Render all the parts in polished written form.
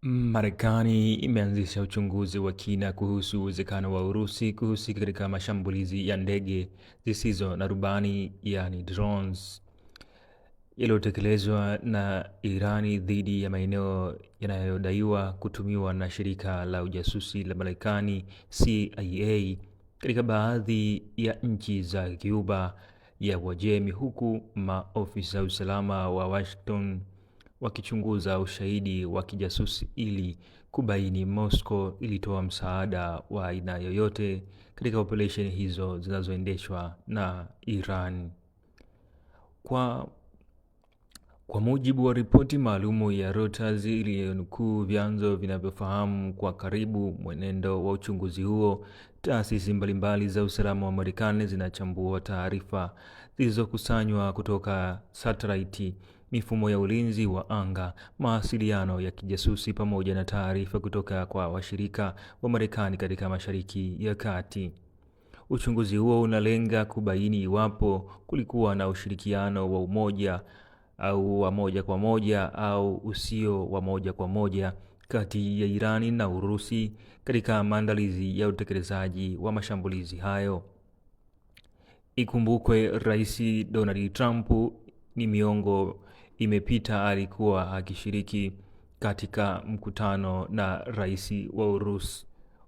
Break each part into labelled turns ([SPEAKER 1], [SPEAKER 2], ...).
[SPEAKER 1] Marekani imeanzisha uchunguzi wa kina kuhusu uwezekano wa Urusi kuhusika katika mashambulizi ya ndege zisizo na rubani yaani drones yaliyotekelezwa na Irani dhidi ya maeneo yanayodaiwa kutumiwa na shirika la ujasusi la Marekani CIA katika baadhi ya nchi za Ghuba ya Uajemi, huku maofisa wa usalama wa Washington wakichunguza ushahidi wa kijasusi ili kubaini Moscow ilitoa msaada wa aina yoyote katika operesheni hizo zinazoendeshwa na Iran. Kwa mujibu wa ripoti maalumu ya Reuters iliyonukuu vyanzo vinavyofahamu kwa karibu mwenendo wa uchunguzi huo, taasisi mbalimbali za usalama wa Marekani zinachambua taarifa zilizokusanywa kutoka satelaiti, mifumo ya ulinzi wa anga, mawasiliano ya kijasusi pamoja na taarifa kutoka kwa washirika wa Marekani katika Mashariki ya Kati. Uchunguzi huo unalenga kubaini iwapo kulikuwa na ushirikiano wa moja kwa moja au usio wa moja kwa moja kati ya Irani na Urusi katika maandalizi ya utekelezaji wa mashambulizi hayo. Ikumbukwe Rais Donald Trump ni miongo imepita alikuwa akishiriki katika mkutano na rais wa Urusi.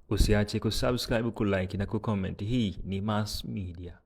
[SPEAKER 1] Usiache kusubscribe, kulike na kucomment. Hii ni Mass Media.